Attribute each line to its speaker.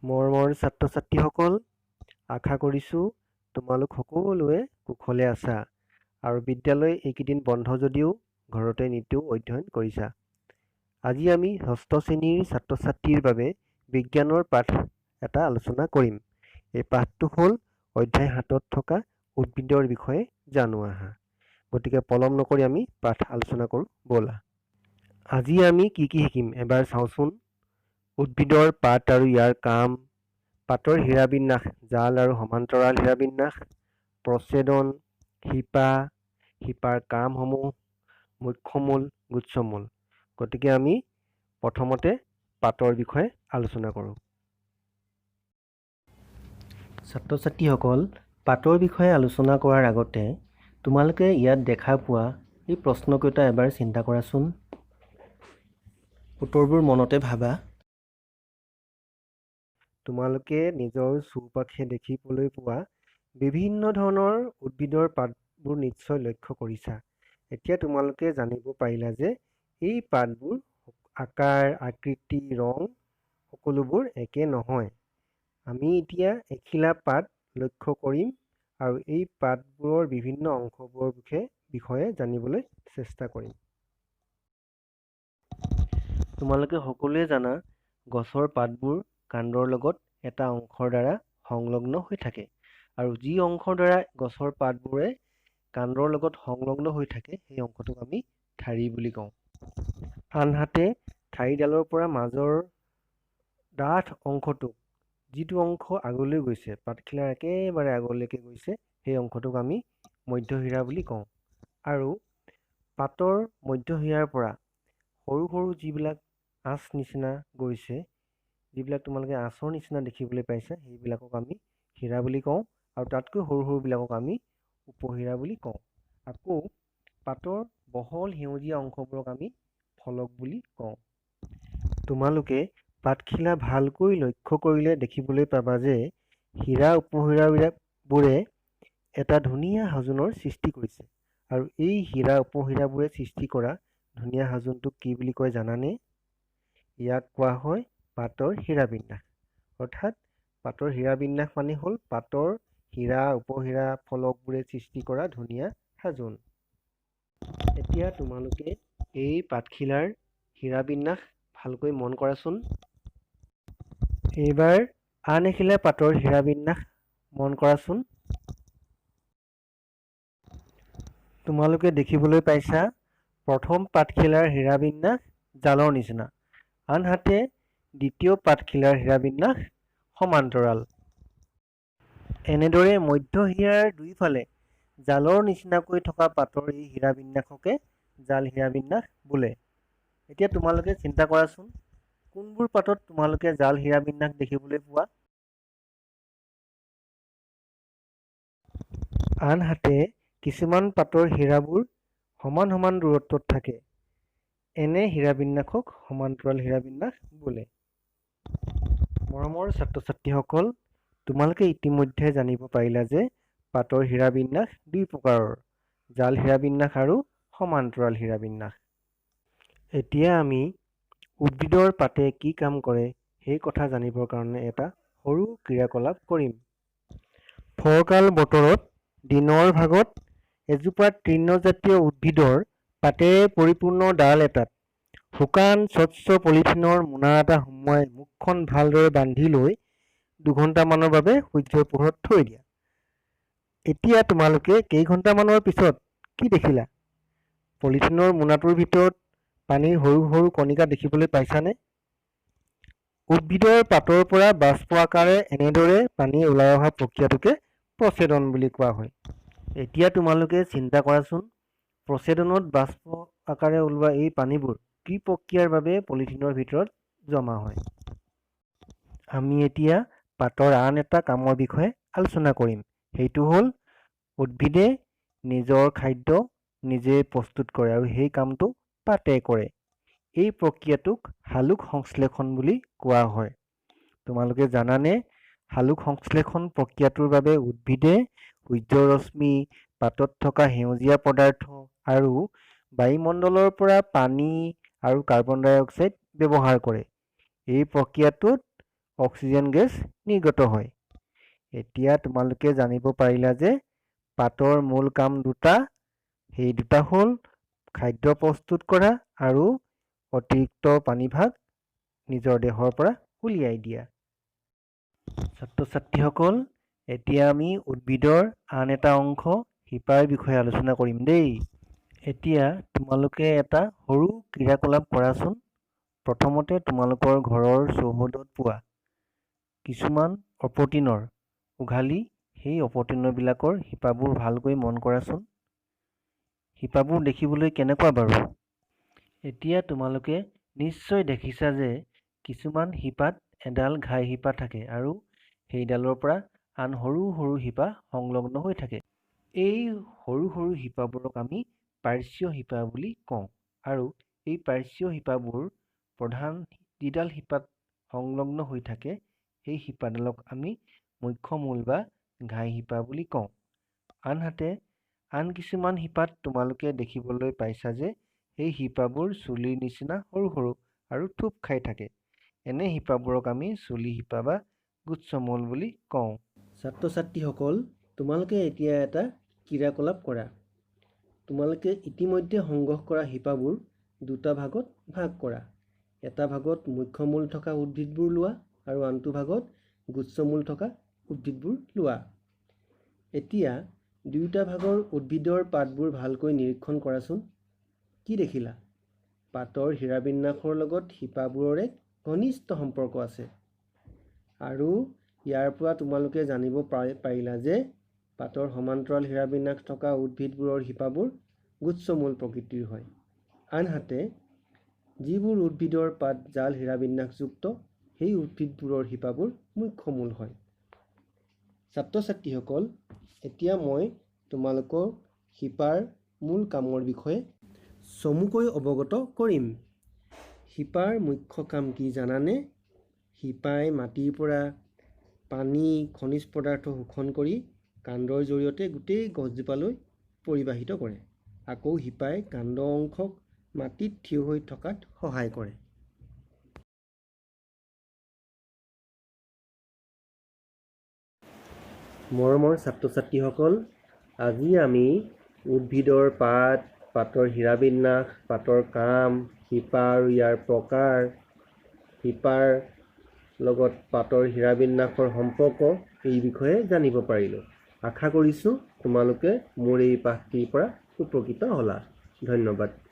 Speaker 1: মৰমৰ ছাত্ৰ ছাত্ৰীসকল, আশা কৰিছোঁ তোমালোক সকলোৱে কুশলে আছা আৰু বিদ্যালয় এইকেইদিন বন্ধ যদিও ঘৰতে নিতৌ অধ্যয়ন কৰিছা। আজি আমি ষষ্ঠ শ্ৰেণীৰ ছাত্ৰ ছাত্ৰীৰ বাবে বিজ্ঞানৰ পাঠ এটা আলোচনা কৰিম। এই পাঠটো হ'ল অধ্যায় 7ত থকা উদ্ভিদৰ বিষয়ে জানো আহা। গতিকে পলম নকৰি আমি পাঠ আলোচনা কৰোঁ ব'লা। আজি আমি কি শিকিম এবাৰ চাওঁচোন। উদ্ভিদৰ পাত আৰু ইয়াৰ কাম, পাতৰ হীৰাবিন্যাস, জাল আৰু সমান্তৰাল হীৰাবিন্যাস, প্ৰচ্ছেদন, শিপা, শিপাৰ কামসমূহ, মুখ্যমূল, গুচ্ছমূল। গতিকে আমি প্ৰথমতে পাতৰ বিষয়ে আলোচনা কৰোঁ। ছাত্ৰ ছাত্ৰীসকল, পাতৰ বিষয়ে আলোচনা কৰাৰ আগতে তোমালোকে ইয়াত দেখা পোৱা এই প্ৰশ্নকেইটা এবাৰ চিন্তা কৰাচোন। উত্তৰবোৰ মনতে ভাবা। তোমালোকে নিজৰ চৌপাশে দেখিবলৈ পোৱা বিভিন্ন ধৰণৰ উদ্ভিদৰ পাতবোৰ নিশ্চয় লক্ষ্য কৰিছা। এতিয়া তোমালোকে জানিব পাৰিলা যে এই পাতবোৰ আকাৰ, আকৃতি, ৰং সকলোবোৰ একে নহয়। আমি এতিয়া এখিলা পাত লক্ষ্য কৰিম আৰু এই পাতবোৰৰ বিভিন্ন অংশবোৰৰ বিষয়ে জানিবলৈ চেষ্টা কৰিম। তোমালোকে সকলোৱে জানা গছৰ পাতবোৰ কাণ্ডৰ লগত এটা অংশৰ দ্বাৰা সংলগ্ন হৈ থাকে আৰু যি অংশৰ দ্বাৰা গছৰ পাতবোৰে কাণ্ডৰ লগত সংলগ্ন হৈ থাকে সেই অংশটোক আমি ঠাৰি বুলি কওঁ। আনহাতে ঠাৰিডালৰ পৰা মাজৰ ডাঠ অংশটোক, যিটো অংশ আগলৈ গৈছে, পাতখিলাৰ একেবাৰে আগলৈকে গৈছে, সেই অংশটোক আমি মধ্যশিৰা বুলি কওঁ। আৰু পাতৰ মধ্যশিৰাৰ পৰা সৰু সৰু যিবিলাক আঁচ নিচিনা গৈছে, যিবিলাক তোমালোকে আঁচৰ নিচিনা দেখিবলৈ পাইছা, সেইবিলাকক আমি শিৰা বুলি কওঁ আৰু তাতকৈ সৰু সৰুবিলাকক আমি উপশিৰা বুলি কওঁ। আকৌ পাতৰ বহল সেউজীয়া অংশবোৰক আমি ফলক বুলি কওঁ। তোমালোকে পাতখিলা ভালকৈ লক্ষ্য কৰিলে দেখিবলৈ পাবা যে শিৰা উপশিৰাবোৰে এটা ধুনীয়া সাজোনৰ সৃষ্টি কৰিছে আৰু এই শিৰা উপশিৰাবোৰে সৃষ্টি কৰা ধুনীয়া সাজোনটোক কি বুলি কয় জানানে? ইয়াক কোৱা হয় পাতৰ হীৰাবিন্যাস। অৰ্থাৎ পাতৰ হীৰাবিন্যাস মানে হ'ল পাতৰ হীৰা, উপহীৰা, ফলকবোৰে সৃষ্টি কৰা ধুনীয়া সাজোন। এতিয়া তোমালোকে এই পাতখিলাৰ হীৰাবিন্যাস ভালকৈ মন কৰাচোন। এইবাৰ আন এখিলা পাতৰ হীৰাবিন্যাস মন কৰাচোন। তোমালোকে দেখিবলৈ পাইছা প্ৰথম পাতখিলাৰ হীৰাবিন্যাস জালৰ নিচিনা, আনহাতে দ্বিতীয় পাতখিলাৰ হীৰাবিন্যাস সমান্তৰাল। এনেদৰে মধ্যশিৰাৰ দুইফালে জালৰ নিচিনাকৈ থকা পাতৰ এই হীৰাবিন্যাসকে জাল হীৰাবিন্যাস বোলে। এতিয়া তোমালোকে চিন্তা কৰাচোন, কোনবোৰ পাতত তোমালোকে জাল হীৰাবিন্যাস দেখিবলৈ পোৱা? আনহাতে কিছুমান পাতৰ হীৰাবোৰ সমান সমান দূৰত্বত থাকে। এনে হীৰাবিন্যাসক সমান্তৰাল হীৰাবিন্যাস বোলে। মৰমৰ ছাত্ৰ ছাত্ৰীসকল, তোমালোকে ইতিমধ্যে জানিব পাৰিলা যে পাতৰ হীৰাবিন্যাস দুই প্ৰকাৰৰ, জাল হীৰাবিন্যাস আৰু সমান্তৰাল হীৰাবিন্যাস। এতিয়া আমি উদ্ভিদৰ পাতে কি কাম কৰে সেই কথা জানিবৰ কাৰণে এটা সৰু ক্ৰিয়াকলাপ কৰিম। ফৰকাল বতৰত দিনৰ ভাগত এজোপা তৃণজাতীয় উদ্ভিদৰ পাতেৰে পৰিপূৰ্ণ ডাল এটাত শুকান স্বচ্ছ পলিথিনৰ মোনা এটা সুমুৱাই মুখখন ভালদৰে বান্ধি লৈ 2 ঘণ্টামানৰ বাবে সূৰ্যৰ পোহৰত থৈ দিয়া। এতিয়া তোমালোকে কেইঘণ্টামানৰ পিছত কি দেখিলা? পলিথিনৰ মোনাটোৰ ভিতৰত পানীৰ সৰু সৰু কণিকা দেখিবলৈ পাইছানে? উদ্ভিদৰ পাতৰ পৰা বাষ্প আকাৰে এনেদৰে পানী ওলাই অহা প্ৰক্ৰিয়াটোকে প্ৰচ্ছেদন বুলি কোৱা হয়। এতিয়া তোমালোকে চিন্তা কৰাচোন, প্ৰচ্ছেদনত বাষ্প আকাৰে ওলোৱা এই পানীবোৰ কি প্ৰক্ৰিয়াৰ বাবে পলিথিনৰ ভিতৰত জমা হয়? আমি এতিয়া পাতৰ আন এটা কামৰ বিষয়ে আলোচনা কৰিম। সেইটো হ'ল উদ্ভিদে নিজৰ খাদ্য নিজে প্ৰস্তুত কৰে আৰু সেই কামটো পাতে কৰে। এই প্ৰক্ৰিয়াটোক সালোক সংশ্লেষণ বুলি কোৱা হয়। তোমালোকে জানানে সালোক সংশ্লেষণ প্ৰক্ৰিয়াটোৰ বাবে উদ্ভিদে সূৰ্যৰ ৰশ্মি, পাতত থকা সেউজীয়া পদাৰ্থ আৰু বায়ুমণ্ডলৰ পৰা পানী আৰু কাৰ্বন ডাই অক্সাইড ব্যৱহাৰ কৰে। এই প্ৰক্ৰিয়াটোত অক্সিজেন গেছ নিৰ্গত হয়। এতিয়া তোমালোকে জানিব পাৰিলা যে পাতৰ মূল কাম দুটা, সেই দুটা হ'ল খাদ্য প্ৰস্তুত কৰা আৰু অতিৰিক্ত পানীভাগ নিজৰ দেহৰ পৰা উলিয়াই দিয়া। ছাত্ৰ ছাত্ৰীসকল, এতিয়া আমি উদ্ভিদৰ আন এটা অংশ শিপাৰ বিষয়ে আলোচনা কৰিম দেই। এতিয়া তোমালোকে এটা সৰু ক্ৰিয়াকলাপ কৰাচোন। প্ৰথমতে তোমালোকৰ ঘৰৰ চৌহদত পোৱা কিছুমান অপতৃণৰ উঘালি সেই অপতৃণবিলাকৰ শিপাবোৰ ভালকৈ মন কৰাচোন। শিপাবোৰ দেখিবলৈ কেনেকুৱা বাৰু? এতিয়া তোমালোকে নিশ্চয় দেখিছা যে কিছুমান শিপাত এডাল ঘাই শিপা থাকে আৰু সেইডালৰ পৰা আন সৰু সৰু শিপা সংলগ্ন হৈ থাকে। এই সৰু সৰু শিপাবোৰক আমি পাৰ্শ্বীয় শিপা বুলি কওঁ আৰু এই পাৰ্শ্বীয় শিপাবোৰ প্ৰধান যিডাল শিপাত সংলগ্ন হৈ থাকে সেই শিপাডালক আমি মুখ্য মূল বা ঘাই শিপা বুলি কওঁ। আনহাতে আন কিছুমান শিপাত তোমালোকে দেখিবলৈ পাইছা যে এই শিপাবোৰ চুলিৰ নিচিনা সৰু সৰু আৰু থোপ খাই থাকে। এনে শিপাবোৰক আমি চুলি শিপা বা গুচ্ছমূল বুলি কওঁ। ছাত্ৰ ছাত্ৰীসকল, তোমালোকে এতিয়া এটা ক্ৰিয়াকলাপ কৰা। তোমালোকে ইতিমধ্যে সংগ্ৰহ কৰা শিপাবোৰ দুটা ভাগত ভাগ কৰা। এটা ভাগত মুখ্যমূল থকা উদ্ভিদবোৰ লোৱা আৰু আনটো ভাগত গুচ্ছমূল থকা উদ্ভিদবোৰ লোৱা। এতিয়া দুয়োটা ভাগৰ উদ্ভিদৰ পাতবোৰ ভালকৈ নিৰীক্ষণ কৰাচোন। কি দেখিলা? পাতৰ হীৰাবিন্যাসৰ লগত শিপাবোৰৰ এক ঘনিষ্ঠ সম্পৰ্ক আছে। আৰু ইয়াৰ পৰা তোমালোকে জানিব পাৰিলা যে পাতৰ সমান্তৰাল হীৰাবিন্যাস থকা উদ্ভিদবোৰৰ শিপাবোৰ গুচ্ছমূল প্ৰকৃতিৰ হয়। আনহাতে যিবোৰ উদ্ভিদৰ পাত জাল হীৰাবিন্যাসযুক্ত সেই উদ্ভিদবোৰৰ শিপাবোৰ মুখ্যমূল হয়। ছাত্ৰ ছাত্ৰীসকল, এতিয়া মই তোমালোকক শিপাৰ মূল কামৰ বিষয়ে চমুকৈ অৱগত কৰিম। শিপাৰ মুখ্য কাম কি জানানে? শিপাই মাটিৰ পৰা পানী, খনিজ পদাৰ্থ শোষণ কৰি কাণ্ডৰ জৰিয়তে গোটেই গছজোপালৈ পৰিবাহিত কৰে। আকৌ শিপাই কাণ্ড অংশক মাটিত থিয় হৈ থকাত সহায় কৰে। মৰমৰ ছাত্ৰ ছাত্ৰীসকল, আজি আমি উদ্ভিদৰ পাত, পাতৰ হীৰাবিন্যাস, পাতৰ কাম, শিপা আৰু ইয়াৰ প্ৰকাৰ, শিপাৰ লগত পাতৰ হীৰাবিন্যাসৰ সম্পৰ্ক এই বিষয়ে জানিব পাৰিলোঁ। আশা কৰিছোঁ তোমালোকে মোৰ এই পাঠটিৰ পৰা উপকৃত হ'লা। ধন্যবাদ।